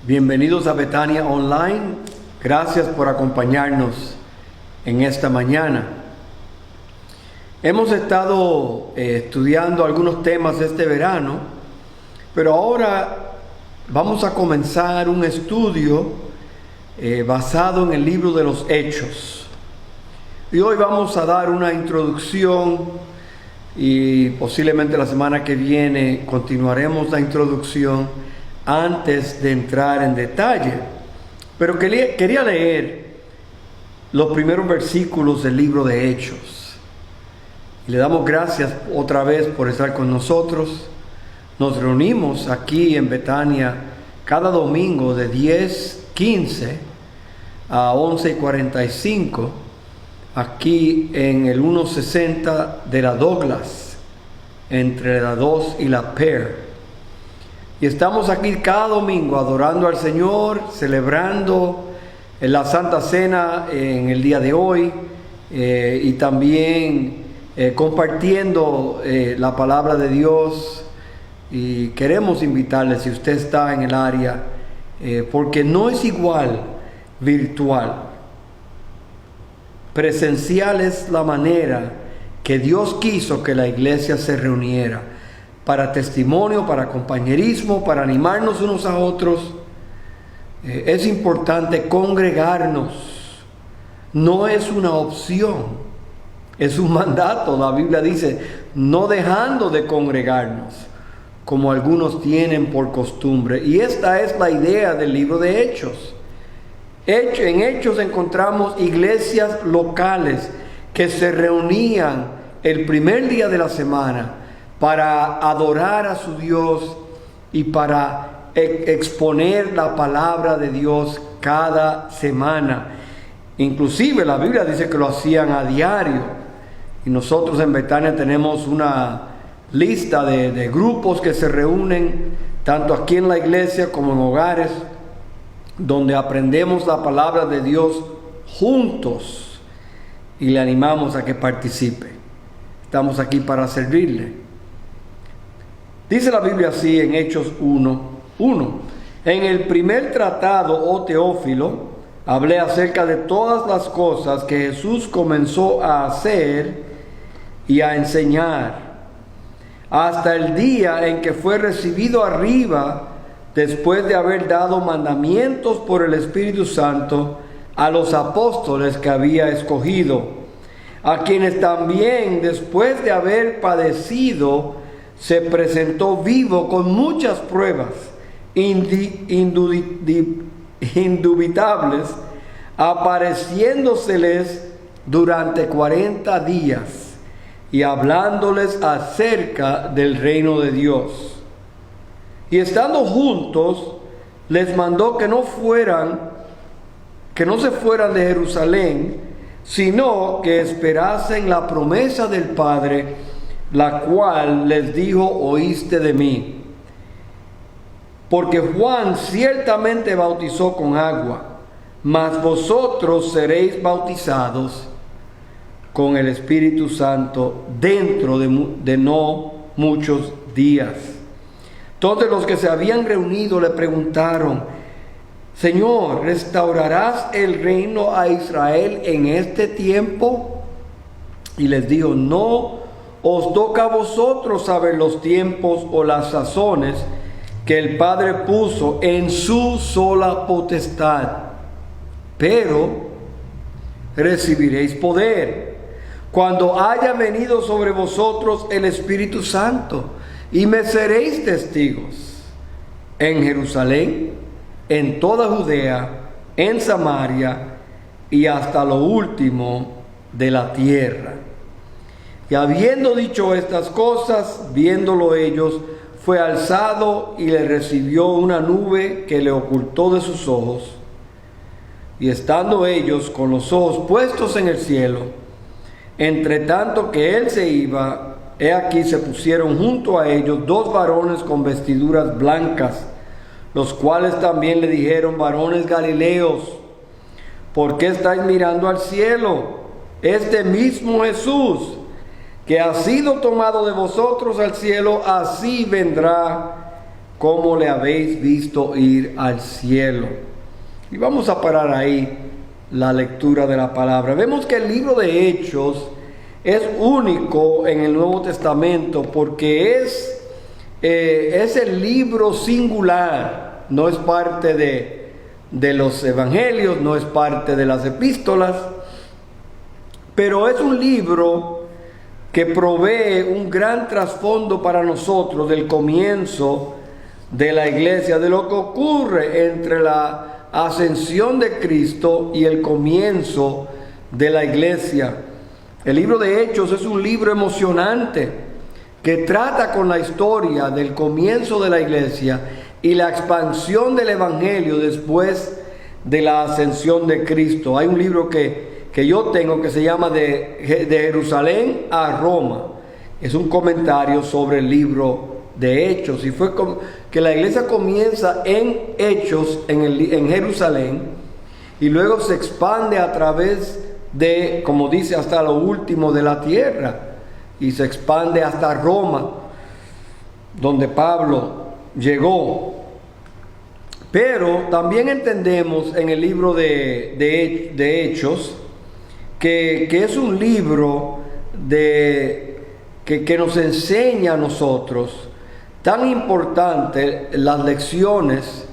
Bienvenidos a Betania Online. Gracias por acompañarnos en esta mañana. Hemos estado estudiando algunos temas este verano, pero ahora vamos a comenzar un estudio basado en el libro de los Hechos. Y hoy vamos a dar una introducción y posiblemente la semana que viene continuaremos la introducción antes de entrar en detalle. Pero quería leer los primeros versículos del libro de Hechos. Y le damos gracias otra vez por estar con nosotros. Nos reunimos aquí en Betania cada domingo de 10:15 a 11:45, aquí en el 160 de la Douglas, entre la 2 y la Pear. Y estamos aquí cada domingo adorando al Señor, celebrando la Santa Cena en el día de hoy y también compartiendo la palabra de Dios. Y queremos invitarle, si usted está en el área, porque no es igual virtual. Presencial es la manera que Dios quiso que la iglesia se reuniera, para testimonio, para compañerismo, para animarnos unos a otros. Es importante congregarnos. No es una opción, es un mandato. La Biblia dice, no dejando de congregarnos, como algunos tienen por costumbre. Y esta es la idea del libro de Hechos. En Hechos encontramos iglesias locales que se reunían el primer día de la semana para adorar a su Dios y para exponer la palabra de Dios cada semana. Inclusive la Biblia dice que lo hacían a diario. Y nosotros en Betania tenemos una lista de grupos que se reúnen tanto aquí en la iglesia como en hogares, donde aprendemos la palabra de Dios juntos y le animamos a que participe. Estamos aquí para servirle. Dice la Biblia así en Hechos 1:1. En el primer tratado, oh Teófilo, hablé acerca de todas las cosas que Jesús comenzó a hacer y a enseñar, hasta el día en que fue recibido arriba, después de haber dado mandamientos por el Espíritu Santo a los apóstoles que había escogido, a quienes también, después de haber padecido, se presentó vivo con muchas pruebas indubitables, apareciéndoseles durante 40 días y hablándoles acerca del reino de Dios. Y estando juntos, les mandó que no se fueran de Jerusalén, sino que esperasen la promesa del Padre, la cual les dijo, oíste de mí. Porque Juan ciertamente bautizó con agua, mas vosotros seréis bautizados con el Espíritu Santo dentro de no muchos días. Entonces los que se habían reunido le preguntaron, Señor, ¿restaurarás el reino a Israel en este tiempo? Y les dijo, no os toca a vosotros saber los tiempos o las sazones que el Padre puso en su sola potestad, pero recibiréis poder cuando haya venido sobre vosotros el Espíritu Santo, y me seréis testigos en Jerusalén, en toda Judea, en Samaria y hasta lo último de la tierra. Y habiendo dicho estas cosas, viéndolo ellos, fue alzado y le recibió una nube que le ocultó de sus ojos. Y estando ellos con los ojos puestos en el cielo, entre tanto que él se iba, he aquí se pusieron junto a ellos 2 varones con vestiduras blancas, los cuales también le dijeron, varones galileos, ¿por qué estáis mirando al cielo? Este mismo Jesús, que ha sido tomado de vosotros al cielo, así vendrá como le habéis visto ir al cielo. Y vamos a parar ahí la lectura de la palabra. Vemos que el libro de Hechos es único en el Nuevo Testamento porque es el libro singular, no es parte de los evangelios, no es parte de las epístolas, pero es un libro que provee un gran trasfondo para nosotros del comienzo de la iglesia, de lo que ocurre entre la ascensión de Cristo y el comienzo de la iglesia. El libro de Hechos es un libro emocionante que trata con la historia del comienzo de la iglesia y la expansión del evangelio después de la ascensión de Cristo. Hay un libro que yo tengo que se llama de Jerusalén a Roma. Es un comentario sobre el libro de Hechos, y fue como que la iglesia comienza en Hechos, en Jerusalén, y luego se expande a través de, como dice, hasta lo último de la tierra, y se expande hasta Roma, donde Pablo llegó. Pero también entendemos en el libro de Hechos que es un libro que nos enseña a nosotros tan importante las lecciones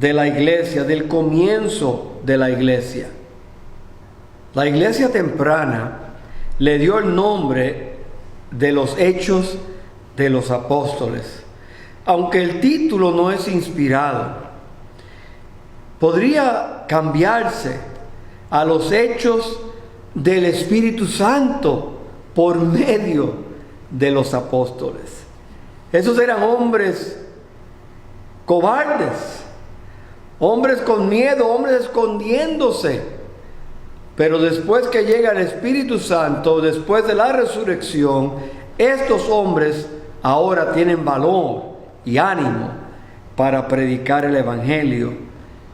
de la iglesia, del comienzo de la iglesia. La iglesia temprana le dio el nombre de los Hechos de los Apóstoles, aunque el título no es inspirado. Podría cambiarse a los Hechos del Espíritu Santo por medio de los apóstoles. Esos eran hombres cobardes, hombres con miedo, hombres escondiéndose. Pero después que llega el Espíritu Santo, después de la resurrección, estos hombres ahora tienen valor y ánimo para predicar el Evangelio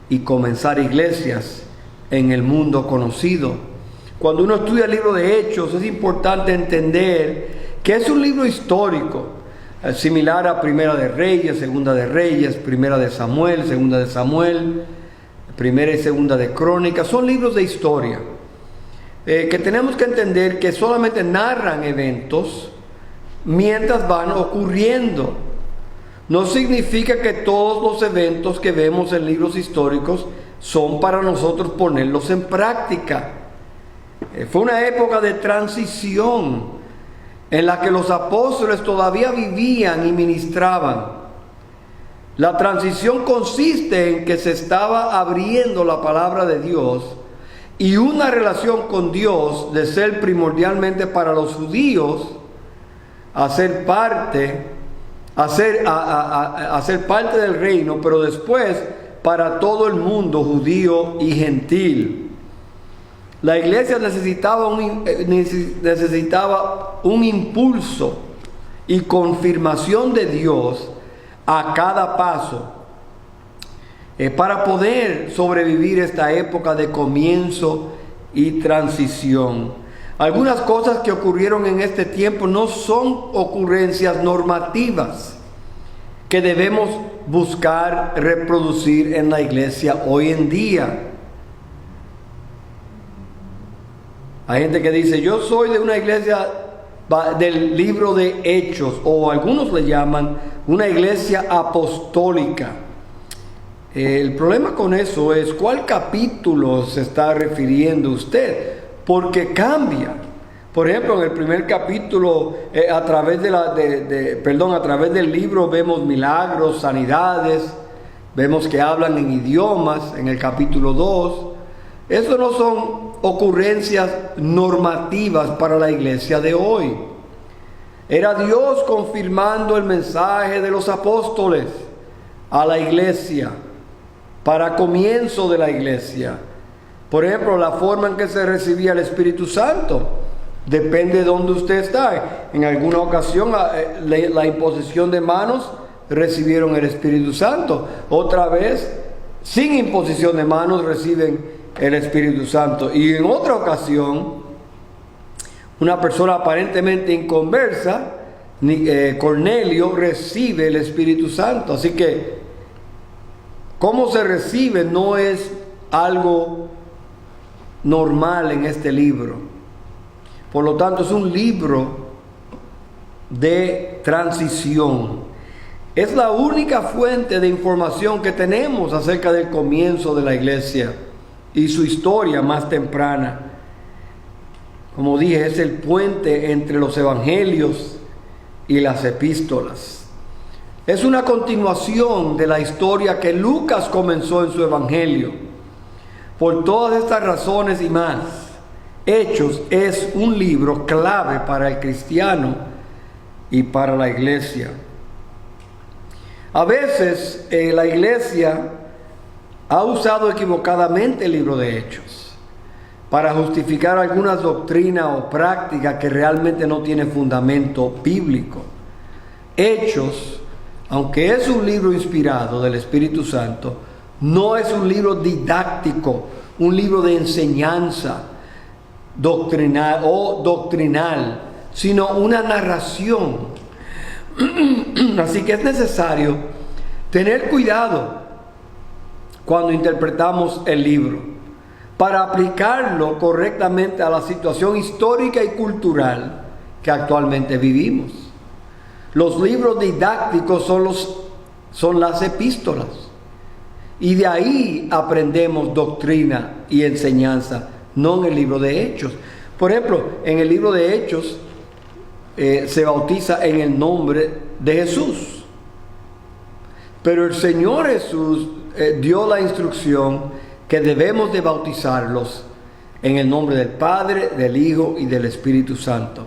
y comenzar iglesias en el mundo conocido. Cuando uno estudia el libro de Hechos, es importante entender que es un libro histórico, similar a Primera de Reyes, Segunda de Reyes, Primera de Samuel, Segunda de Samuel, Primera y Segunda de Crónicas. Son libros de historia que tenemos que entender que solamente narran eventos mientras van ocurriendo. No significa que todos los eventos que vemos en libros históricos son para nosotros ponerlos en práctica. Fue una época de transición en la que los apóstoles todavía vivían y ministraban. La transición consiste en que se estaba abriendo la palabra de Dios y una relación con Dios, de ser primordialmente para los judíos, a ser parte del reino, pero después para todo el mundo, judío y gentil. La iglesia necesitaba un impulso y confirmación de Dios a cada paso para poder sobrevivir esta época de comienzo y transición. Algunas cosas que ocurrieron en este tiempo no son ocurrencias normativas que debemos buscar reproducir en la iglesia hoy en día. Hay gente que dice, yo soy de una iglesia del libro de Hechos, o algunos le llaman una iglesia apostólica. El problema con eso es cuál capítulo se está refiriendo usted, porque cambia. Por ejemplo, en el primer capítulo, a través del libro vemos milagros, sanidades, vemos que hablan en idiomas en el capítulo 2. Eso no son ocurrencias normativas para la iglesia de hoy. Era Dios confirmando el mensaje de los apóstoles a la iglesia, para comienzo de la iglesia. Por ejemplo, la forma en que se recibía el Espíritu Santo depende de donde usted está. En alguna ocasión la imposición de manos recibieron el Espíritu Santo. Otra vez, sin imposición de manos reciben el Espíritu Santo. Y en otra ocasión, una persona aparentemente inconversa Cornelio recibe el Espíritu Santo. Así que, cómo se recibe no es algo normal en este libro. Por lo tanto, es un libro de transición. Es la única fuente de información que tenemos acerca del comienzo de la iglesia y su historia más temprana. Como dije, es el puente entre los evangelios y las epístolas. Es una continuación de la historia que Lucas comenzó en su evangelio. Por todas estas razones y más, Hechos es un libro clave para el cristiano y para la iglesia. A veces la iglesia ha usado equivocadamente el libro de Hechos para justificar algunas doctrinas o prácticas que realmente no tienen fundamento bíblico. Hechos, aunque es un libro inspirado del Espíritu Santo, no es un libro didáctico, un libro de enseñanza doctrinal, sino una narración. Así que es necesario tener cuidado cuando interpretamos el libro para aplicarlo correctamente a la situación histórica y cultural que actualmente vivimos. Los libros didácticos son las epístolas, y de ahí aprendemos doctrina y enseñanza, no en el libro de Hechos. Por ejemplo, en el libro de Hechos se bautiza en el nombre de Jesús, pero el Señor Jesús dio la instrucción que debemos de bautizarlos en el nombre del Padre, del Hijo y del Espíritu Santo.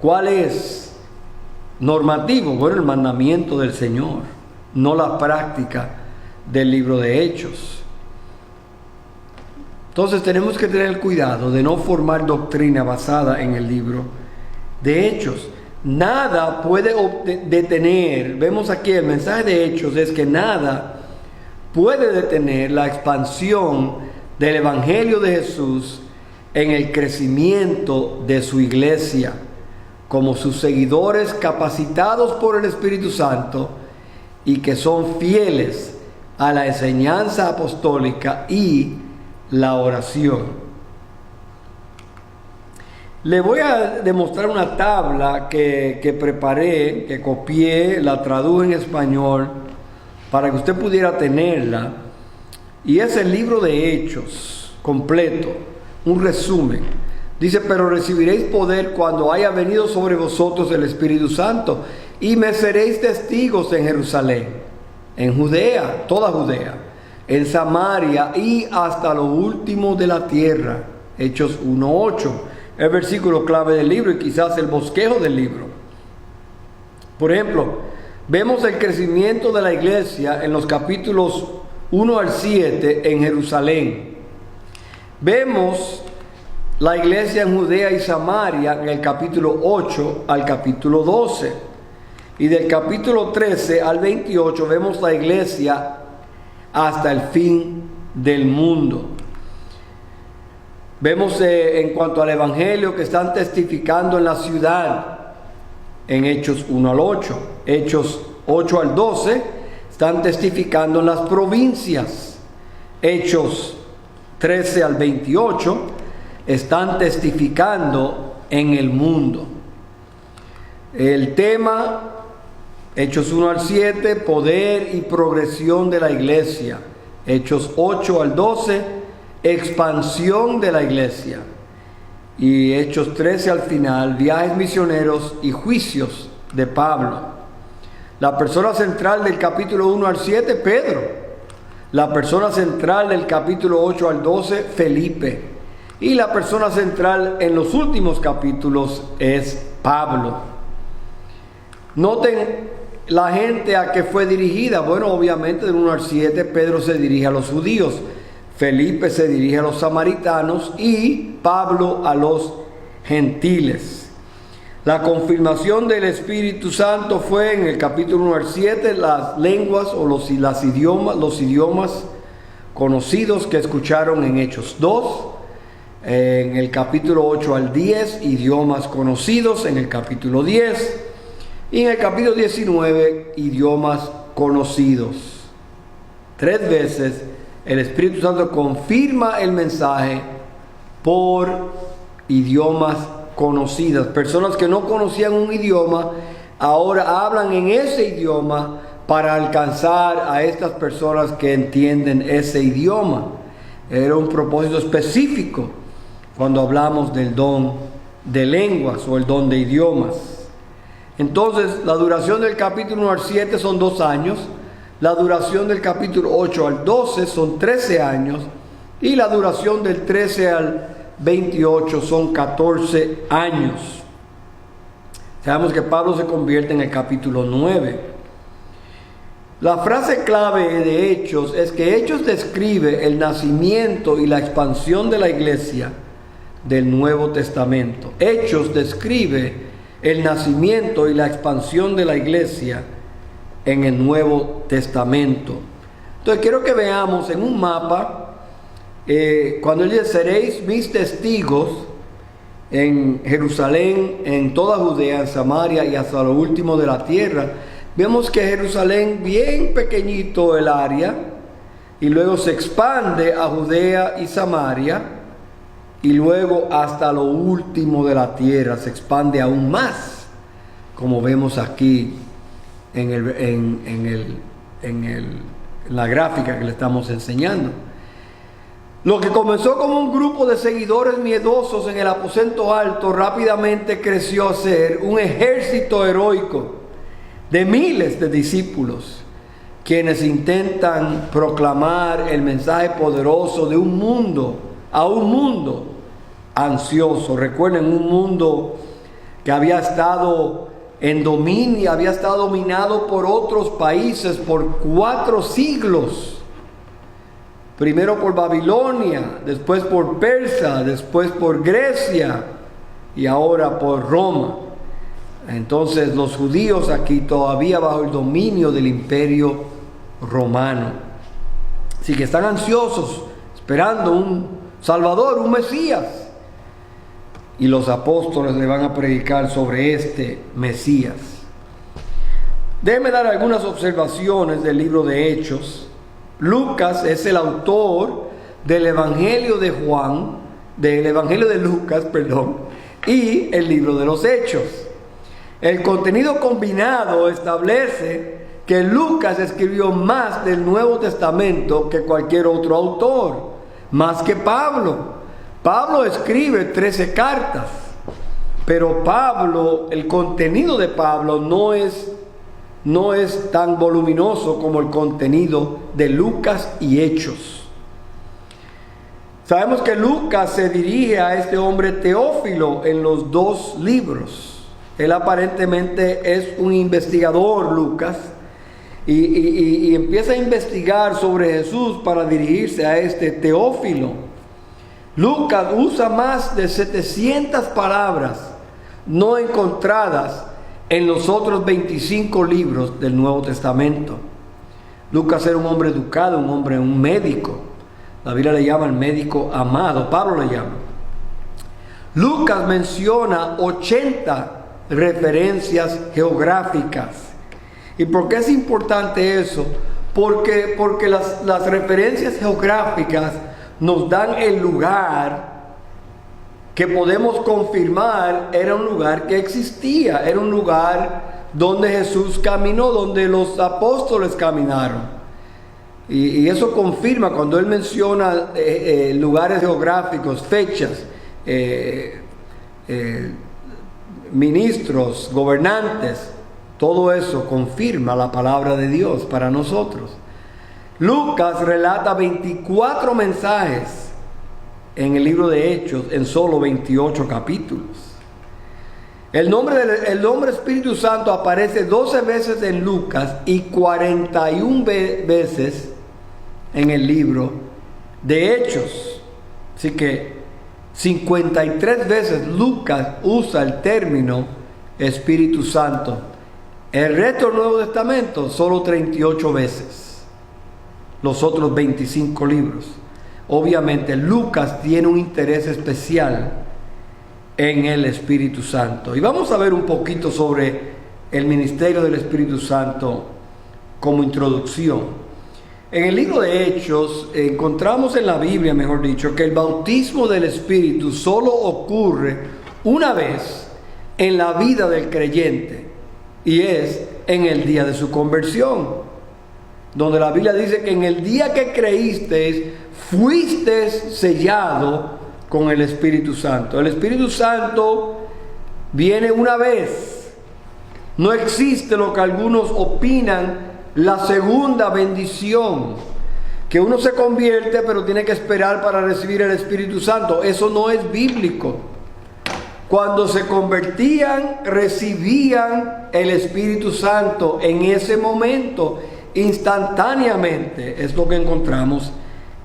¿Cuál es normativo? Bueno, el mandamiento del Señor, no la práctica del libro de Hechos. Entonces tenemos que tener cuidado de no formar doctrina basada en el libro de Hechos. Nada puede detener, vemos aquí el mensaje de Hechos, es que nada puede detener la expansión del Evangelio de Jesús en el crecimiento de su iglesia, como sus seguidores capacitados por el Espíritu Santo y que son fieles a la enseñanza apostólica y la oración. Le voy a demostrar una tabla que preparé, que copié, la traduje en español para que usted pudiera tenerla, y es el libro de Hechos completo, un resumen. Dice: pero recibiréis poder cuando haya venido sobre vosotros el Espíritu Santo, y me seréis testigos en Jerusalén, en Judea, toda Judea, en Samaria y hasta lo último de la tierra. Hechos 1:8, el versículo clave del libro y quizás el bosquejo del libro. Por ejemplo, vemos el crecimiento de la iglesia en los capítulos 1 al 7 en Jerusalén. Vemos la iglesia en Judea y Samaria en el capítulo 8 al capítulo 12. Y del capítulo 13 al 28 vemos la iglesia hasta el fin del mundo. Vemos en cuanto al evangelio que están testificando en la ciudad en Hechos 1 al 8. Hechos 8 al 12 están testificando en las provincias. Hechos 13 al 28 están testificando en el mundo. El tema, Hechos 1 al 7, poder y progresión de la iglesia. Hechos 8 al 12, expansión de la iglesia. Y Hechos 13 al final, viajes misioneros y juicios de Pablo. La persona central del capítulo 1 al 7, Pedro. La persona central del capítulo 8 al 12, Felipe. Y la persona central en los últimos capítulos es Pablo. Noten la gente a que fue dirigida. Bueno, obviamente del 1 al 7 Pedro se dirige a los judíos, Felipe se dirige a los samaritanos y Pablo a los gentiles. La confirmación del Espíritu Santo fue en el capítulo 1 al 7, las lenguas o los idiomas conocidos que escucharon en Hechos 2. En el capítulo 8 al 10, idiomas conocidos en el capítulo 10. Y en el capítulo 19, idiomas conocidos. 3 veces el Espíritu Santo confirma el mensaje por idiomas conocidas. Personas que no conocían un idioma, ahora hablan en ese idioma para alcanzar a estas personas que entienden ese idioma. Era un propósito específico cuando hablamos del don de lenguas o el don de idiomas. Entonces, la duración del capítulo 1 al 7 son 2 años, la duración del capítulo 8 al 12 son 13 años, y la duración del 13 al 28 son 14 años. Sabemos que Pablo se convierte en el capítulo 9. La frase clave de Hechos es que Hechos describe el nacimiento y la expansión de la iglesia del Nuevo Testamento. Hechos describe el nacimiento y la expansión de la iglesia en el Nuevo Testamento. Entonces quiero que veamos en un mapa, cuando él dice: seréis mis testigos en Jerusalén, en toda Judea, en Samaria y hasta lo último de la tierra. Vemos que Jerusalén, bien pequeñito el área, y luego se expande a Judea y Samaria, y luego hasta lo último de la tierra se expande aún más, como vemos aquí en la gráfica que le estamos enseñando. Lo que comenzó como un grupo de seguidores miedosos en el aposento alto rápidamente creció a ser un ejército heroico de miles de discípulos, quienes intentan proclamar el mensaje poderoso de un mundo ansioso. Recuerden, un mundo que había estado en dominio, había estado dominado por otros países por 4 siglos. Primero por Babilonia, después por Persia, después por Grecia y ahora por Roma. Entonces los judíos aquí todavía bajo el dominio del imperio romano. Así que están ansiosos, esperando un Salvador, un Mesías. Y los apóstoles le van a predicar sobre este Mesías. Déjenme dar algunas observaciones del libro de Hechos. Lucas es el autor del Evangelio de Lucas, y el libro de los Hechos. El contenido combinado establece que Lucas escribió más del Nuevo Testamento que cualquier otro autor, más que Pablo. Pablo escribe 13 cartas, pero el contenido de Pablo no es tan voluminoso como el contenido de Lucas y Hechos. Sabemos que Lucas se dirige a este hombre Teófilo en los 2 libros. Él aparentemente es un investigador, Lucas, y empieza a investigar sobre Jesús para dirigirse a este Teófilo. Lucas usa más de 700 palabras no encontradas en los otros 25 libros del Nuevo Testamento. Lucas era un hombre educado, un médico. La Biblia le llama el médico amado, Pablo le llama. Lucas menciona 80 referencias geográficas. ¿Y por qué es importante eso? Porque las referencias geográficas nos dan el lugar que podemos confirmar era un lugar que existía, era un lugar donde Jesús caminó, donde los apóstoles caminaron. Y eso confirma cuando él menciona lugares geográficos, fechas, ministros, gobernantes, todo eso confirma la palabra de Dios para nosotros. Lucas relata 24 mensajes en el libro de Hechos en solo 28 capítulos. El nombre Espíritu Santo aparece 12 veces en Lucas y 41 veces en el libro de Hechos. Así que 53 veces Lucas usa el término Espíritu Santo. El resto del Nuevo Testamento solo 38 veces. Los otros 25 libros. Obviamente Lucas tiene un interés especial en el Espíritu Santo. Y vamos a ver un poquito sobre el ministerio del Espíritu Santo como introducción. En el libro de Hechos encontramos en la Biblia, mejor dicho, que el bautismo del Espíritu solo ocurre una vez en la vida del creyente, y es en el día de su conversión, donde la Biblia dice que en el día que creíste, fuiste sellado con el Espíritu Santo. El Espíritu Santo viene una vez. No existe lo que algunos opinan, la segunda bendición, que uno se convierte pero tiene que esperar para recibir el Espíritu Santo. Eso no es bíblico. Cuando se convertían, recibían el Espíritu Santo en ese momento, instantáneamente. Es lo que encontramos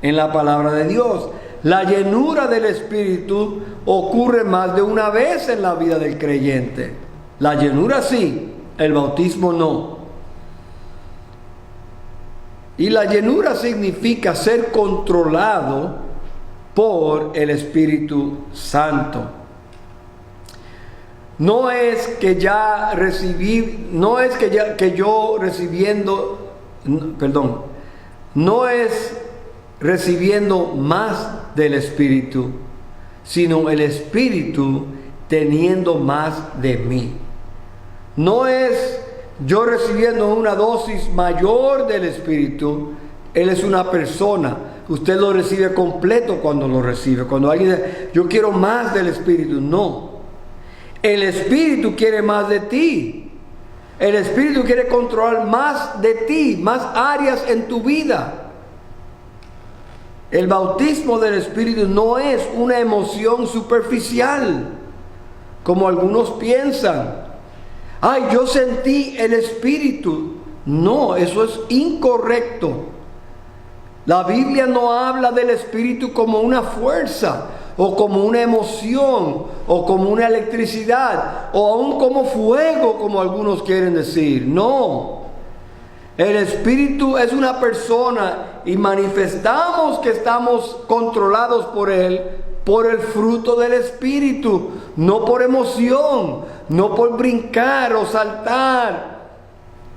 en la palabra de Dios. La llenura del Espíritu ocurre más de una vez en la vida del creyente. La llenura sí, el bautismo no. Y la llenura significa ser controlado por el Espíritu Santo. No es que ya recibí, no es que yo recibiendo, perdón, no es recibiendo más del Espíritu, sino el Espíritu teniendo más de mí. No es yo recibiendo una dosis mayor del Espíritu. Él es una persona. Usted lo recibe completo cuando lo recibe. Cuando alguien dice, yo quiero más del Espíritu, no. El Espíritu quiere más de ti. El Espíritu quiere controlar más de ti, más áreas en tu vida. El bautismo del Espíritu no es una emoción superficial, como algunos piensan. Ay, yo sentí el Espíritu. No, eso es incorrecto. La Biblia no habla del Espíritu como una fuerza, o como una emoción, o como una electricidad, o aún como fuego, como algunos quieren decir. No. El Espíritu es una persona y manifestamos que estamos controlados por Él por el fruto del Espíritu, no por emoción, no por brincar o saltar.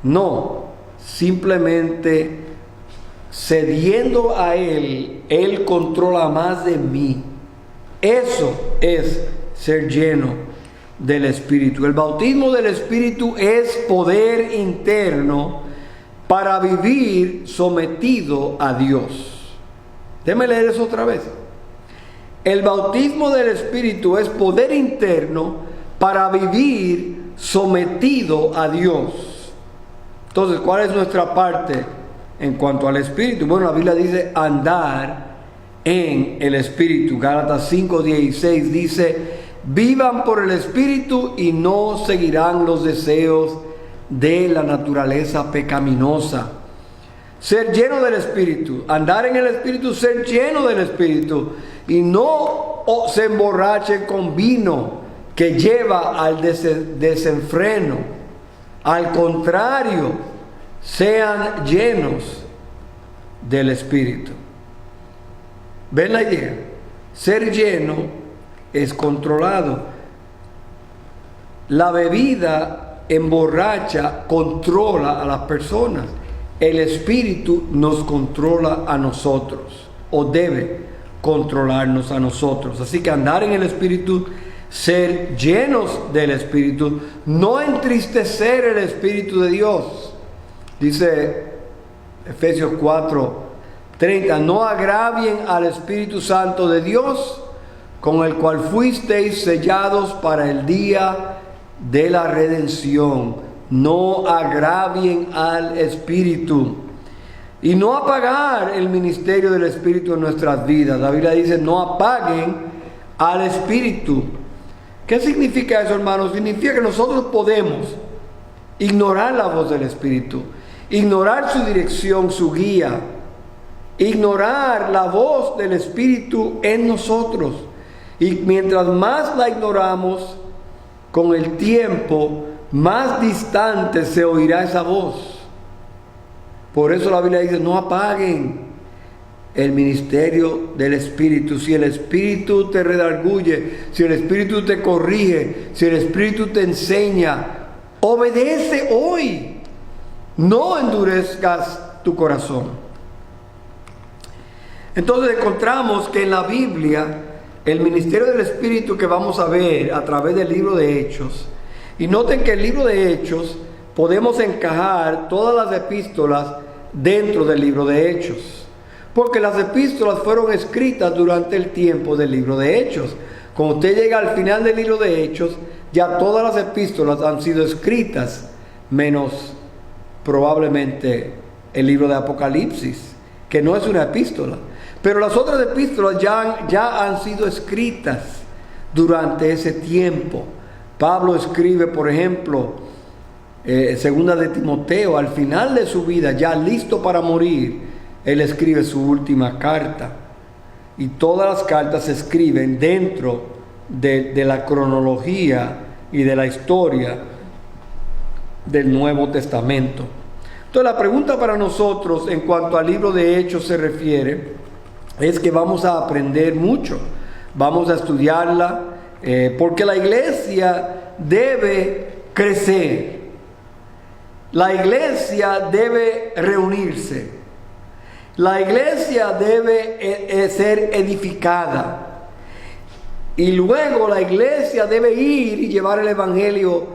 No, simplemente cediendo a Él, Él controla más de mí. Eso es ser lleno del Espíritu. El bautismo del Espíritu es poder interno para vivir sometido a Dios. Déjame leer eso otra vez. El bautismo del Espíritu es poder interno para vivir sometido a Dios. Entonces, ¿cuál es nuestra parte en cuanto al Espíritu? Bueno, la Biblia dice andar en el Espíritu. Gálatas 5:16 dice, vivan por el Espíritu y no seguirán los deseos de la naturaleza pecaminosa. Ser lleno del Espíritu, andar en el Espíritu, ser lleno del Espíritu, y no se emborrachen con vino que lleva al desenfreno. Al contrario, sean llenos del Espíritu. ¿Ven la idea? Ser lleno es controlado. La bebida emborracha, controla a las personas. El Espíritu nos controla a nosotros, o debe controlarnos a nosotros. Así que andar en el Espíritu, ser llenos del Espíritu, no entristecer el Espíritu de Dios. Dice Efesios 4:30, no agravien al Espíritu Santo de Dios, con el cual fuisteis sellados para el día de la redención. No agravien al Espíritu. Y no apagar el ministerio del Espíritu en nuestras vidas. La Biblia dice, no apaguen al Espíritu. ¿Qué significa eso, hermanos? Significa que nosotros podemos ignorar la voz del Espíritu, ignorar su dirección, su guía, ignorar la voz del Espíritu en nosotros. Y mientras más la ignoramos, con el tiempo, más distante se oirá esa voz. Por eso la Biblia dice, no apaguen el ministerio del Espíritu. Si el Espíritu te redarguye, si el Espíritu te corrige, si el Espíritu te enseña, Obedece hoy. No endurezcas tu corazón. Entonces encontramos que en la Biblia, el ministerio del Espíritu que vamos a ver a través del libro de Hechos, y noten que el libro de Hechos podemos encajar todas las epístolas dentro del libro de Hechos, porque las epístolas fueron escritas durante el tiempo del libro de Hechos. Cuando usted llega al final del libro de Hechos, ya todas las epístolas han sido escritas, menos probablemente el libro de Apocalipsis, que no es una epístola. Pero las otras epístolas ya han sido escritas durante ese tiempo. Pablo escribe, por ejemplo, segunda de Timoteo, al final de su vida, ya listo para morir, él escribe su última carta. Y todas las cartas se escriben dentro de la cronología y de la historia del Nuevo Testamento. Entonces la pregunta para nosotros en cuanto al libro de Hechos se refiere, es que vamos a aprender mucho, vamos a estudiarla, porque la iglesia debe crecer, la iglesia debe reunirse, la iglesia debe ser edificada, y luego la iglesia debe ir y llevar el evangelio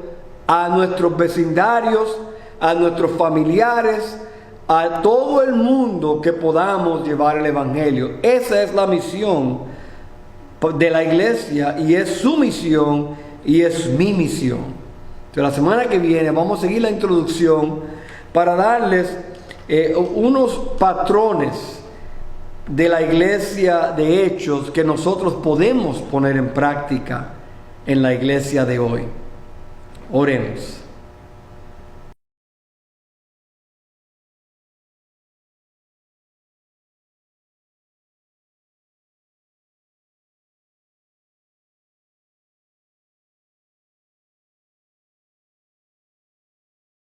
a nuestros vecindarios, a nuestros familiares, a todo el mundo que podamos llevar el evangelio. Esa es la misión de la iglesia, y es su misión y es mi misión. Entonces, la semana que viene vamos a seguir la introducción para darles unos patrones de la iglesia de Hechos que nosotros podemos poner en práctica en la iglesia de hoy. Oremos.